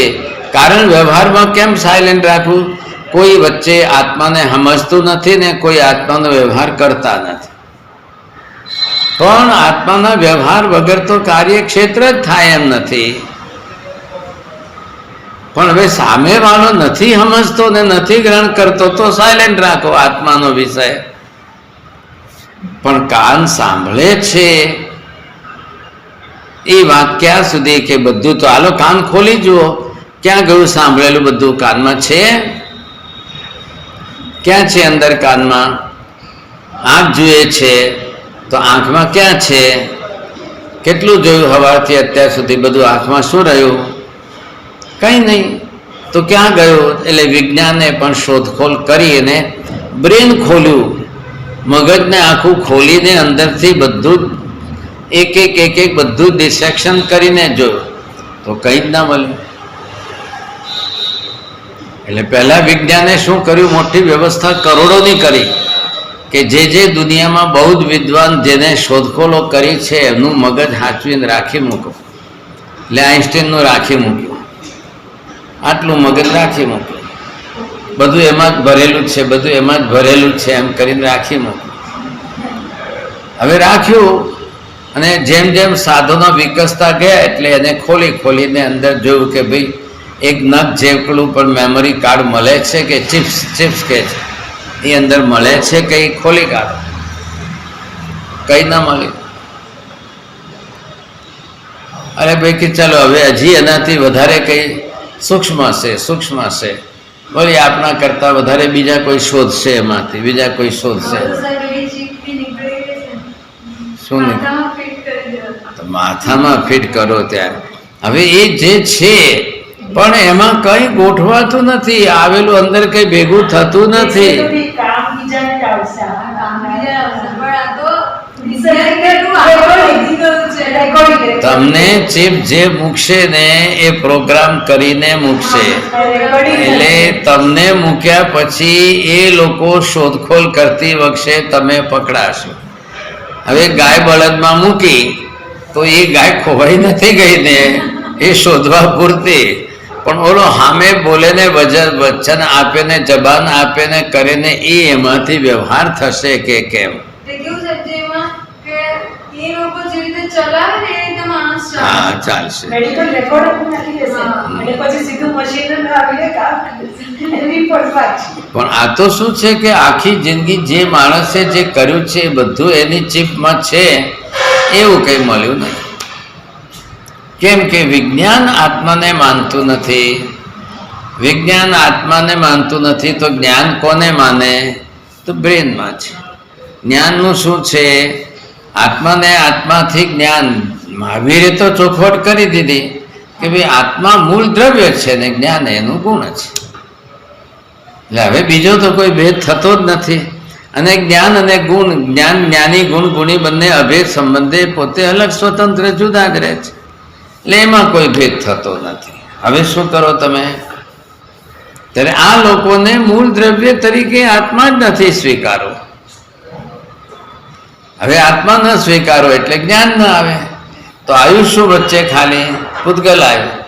કારણ વ્યવહારમાં કેમ સાયલેન્ટ રાખવું? કોઈ વચ્ચે આત્માને સમજતું નથી ને કોઈ આત્માનો વ્યવહાર કરતા નથી. પણ આત્માના વ્યવહાર વગર તો કાર્યક્ષેત્ર જ થાય એમ નથી. પણ હવે સામેવાળો નથી સમજતો ને નથી ગ્રહણ કરતો તો સાયલેન્ટ રાખો આત્માનો વિષય. પણ કાન સાંભળે છે એ વાત ક્યાં સુધી કે બધું તો હાલો કાન ખોલી જુઓ, ક્યાં ગયું સાંભળેલું બધું કાનમાં છે? ક્યાં છે અંદર કાનમાં? આંખ જુએ છે તો આંખમાં ક્યાં છે? કેટલું જોયું સવારથી અત્યાર સુધી બધું? આંખમાં શું રહ્યું? કંઈ નહીં. તો ક્યાં ગયું? એટલે વિજ્ઞાને પણ શોધખોળ કરી અને બ્રેન ખોલ્યું, મગજને આખું ખોલીને અંદરથી બધું એક એક બધું ડિસેક્શન કરીને જોયું તો કંઈ જ ના મળ્યું. એટલે પહેલા વિજ્ઞાને શું કર્યું? મોટી વ્યવસ્થા કરોડોની કરી કે જે દુનિયામાં બહુ જ વિદ્વાન જેને શોધખોળો કરી છે એમનું મગજ હાંચવીને રાખી મૂકો. એટલે આઈન્સ્ટાઈનનું રાખી મૂક્યું, આટલું મગજ રાખી મૂક્યું, બધું એમાં જ ભરેલું છે, બધું એમાં જ ભરેલું છે એમ કરીને રાખી મૂક્યું. હવે રાખ્યું અને જેમ જેમ સાધનો વિકસતા ગયા એટલે એને ખોલીને અંદર જોયું કે ભાઈ એક નખ જેટલું પણ મેમરી કાર્ડ મળે છે કે ચિપ્સ કે છે એ અંદર મળે છે કે એ ખોલી કાઢો, કંઈ ના મળ્યું. અરે ભાઈ કે ચાલો હવે હજી એનાથી વધારે કંઈ સૂક્ષ્મ હશે બોલી આપણા કરતાં વધારે બીજા કોઈ શોધશે, એમાંથી બીજા કોઈ શોધશે. શું માથામાં ફિટ કરો ત્યારે હવે એ જે છે પણ એમાં કઈ ગોઠવાતું નથી, આવેલું અંદર કઈ ભેગું થતું નથી. તમને ચિપ જે મૂકશે ને એ પ્રોગ્રામ કરીને મૂકશે. એટલે તમને મૂક્યા પછી એ લોકો શોધખોળ કરતી વખતે તમે પકડાશો. હવે ગાય બળદમાં મૂકી તો એ ગાય ખોવાઈ નથી ગઈ ને, એ શોધવા પૂરતી. પણ ઓલો સામે બોલે ને વચન આપે ને જબાન આપે ને કરે ને એ એમાંથી વ્યવહાર થશે કે કેમ? હા ચાલશે. પણ આ તો શું છે કે આખી જિંદગી જે માણસે જે કર્યું છે એ બધું એની ચીપમાં છે, એવું કંઈ મળ્યું નહીં. કેમ કે વિજ્ઞાન આત્માને માનતું નથી. વિજ્ઞાન આત્માને માનતું નથી તો જ્ઞાન કોને માને? તો બ્રેનમાં છે. જ્ઞાનનું શું છે? આત્માને આત્માથી જ્ઞાન. મહાવીરે તો ચોખવટ કરી દીધી કે ભાઈ આત્મા મૂળ દ્રવ્ય છે ને જ્ઞાન એનું ગુણ છે. એટલે હવે બીજો તો કોઈ ભેદ થતો જ નથી. અને જ્ઞાન અને ગુણ, જ્ઞાન જ્ઞાની ગુણ ગુણી બંને અભેદ સંબંધે પોતે અલગ સ્વતંત્ર જુદા જ રહે છે. એટલે એમાં કોઈ ભેદ થતો નથી. હવે શું કરો તમે? ત્યારે આ લોકોને મૂળ દ્રવ્ય તરીકે આત્મા જ નથી સ્વીકારો. હવે આત્મા ન સ્વીકારો એટલે જ્ઞાન ન આવે. તો આયુષ્ય વચ્ચે ખાલી પૂતગલ આવ્યું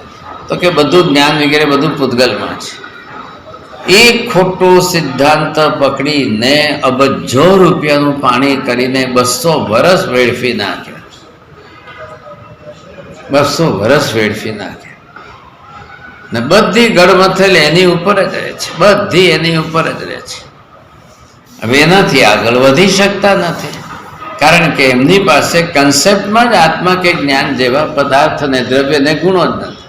તો કે બધું જ્ઞાન વગેરે બધું પૂતગલમાં છે. એક ખોટો સિદ્ધાંત પકડીને અબજો રૂપિયાનું પાણી કરીને 200 વર્ષ વેડફી નાખ્યા. 200 વર્ષ વેડફી નાખ્યા ને બધી ગળમથલ એની ઉપર જ રહે છે, બધી એની ઉપર જ રહે છે. હવે એનાથી આગળ વધી શકતા નથી, કારણ કે એમની પાસે કન્સેપ્ટમાં જ આત્મા કે જ્ઞાન જેવા પદાર્થ ને દ્રવ્ય ને ગુણો જ નથી.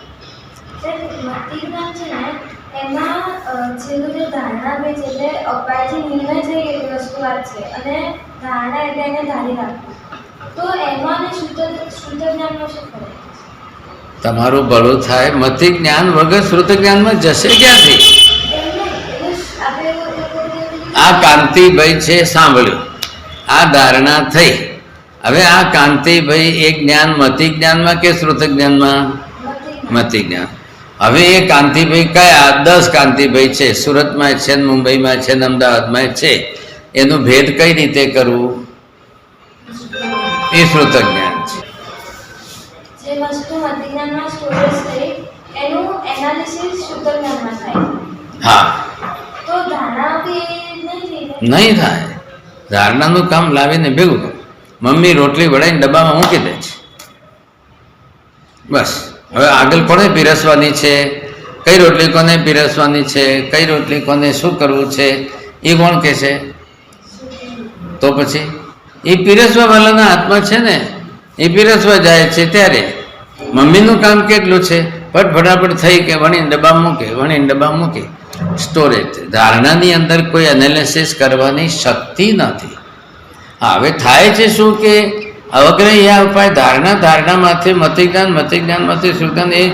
તમારું ભલું થાય. મતિ જ્ઞાન વગર શ્રુત જ્ઞાનમાં જશે ક્યાંથી? આ કાંતિભાઈ છે, સાંભળ્યું, આ ધારણા થઈ. હવે આ કાંતિભાઈ એ જ્ઞાન મતિ જ્ઞાનમાં કે શ્રુત જ્ઞાનમાં? મતિ જ્ઞાન. હવે એ કાંતિભાઈ કયા 10 કાંતિભાઈ છે, સુરતમાં છે ને મુંબઈમાં છે ને અમદાવાદમાં છે, એનું ભેદ કઈ રીતે કરવું એ શ્રુત જ્ઞાન છે. જે વસ્તુ મતિ જ્ઞાનમાં સ્ટોરેજ થઈ એનું એનાલિસિસ શુદ્ધ જ્ઞાનમાં થાય. હા, તો ધારણા બી નહીં થઈ જાય. નહીં થાય. ધારણાનું કામ લાવીને ભેગું કરો. મમ્મી રોટલી વળાઈને ડબ્બામાં મૂકી દે છે, બસ. હવે આગળ કોને પીરસવાની છે, કઈ રોટલી કોને પીરસવાની છે, કઈ રોટલી કોને શું કરવું છે, એ કોણ કહે છે? તો પછી એ પીરસવા વાળાના હાથમાં છે ને, એ પીરસવા જાય છે ત્યારે મમ્મીનું કામ કેટલું છે, ફટાફટ થઈ કે વણીને ડબ્બા મૂકે, વણીને ડબ્બા મૂકે. સ્ટોરેજ. ધારણાની અંદર કોઈ એનાલિસિસ કરવાની શક્તિ નથી. હા, હવે થાય છે શું કે અવગ્રહ ઉપાય ધારણામાંથી મતિજ્ઞાનમાંથી શ્રુતજ્ઞાન એ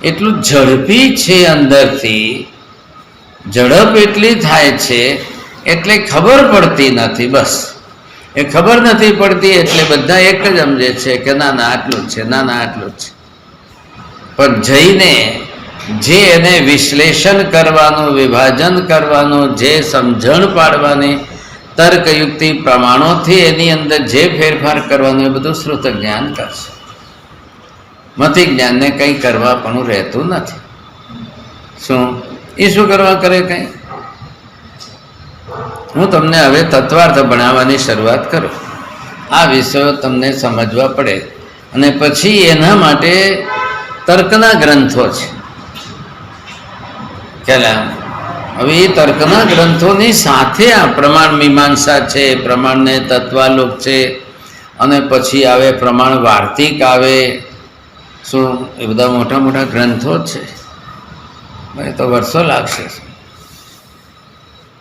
એટલું ઝડપી છે, અંદરથી ઝડપ એટલી થાય છે એટલે ખબર પડતી નથી. બસ એ ખબર નથી પડતી એટલે બધા એક જ સમજે છે કે ના ના આટલું જ છે, ના ના આટલું જ છે. પણ જઈને જે એને વિશ્લેષણ કરવાનું, વિભાજન કરવાનું, જે સમજણ પાડવાની તર્કયુક્તિ પ્રમાણોથી એની અંદર જે ફેરફાર કરવાનું એ બધું શ્રુત જ્ઞાન કરશે. મતિ જ્ઞાનને કંઈ કરવા પણ રહેતું નથી. શું એ શું કરવા કરે? કંઈ. હું તમને હવે તત્વાર્થ ભણાવવાની શરૂઆત કરું. આ વિષયો તમને સમજવા પડે અને પછી એના માટે તર્કના ગ્રંથો છે. ખ્યાલ? હવે એ તર્કના ગ્રંથોની સાથે આ પ્રમાણ મીમાંસા છે, પ્રમાણને તત્વાલોક છે, અને પછી આવે પ્રમાણ વાર્તિક આવે. શું એ બધા મોટા મોટા ગ્રંથો છે. ભાઈ તો વર્ષો લાગશે.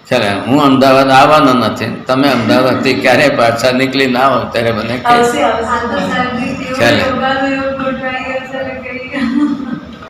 ખ્યાલ? હું અમદાવાદ આવવાનો નથી, તમે અમદાવાદથી ક્યારે પાછા નીકળી ના હો ત્યારે મને ખ્યાલ.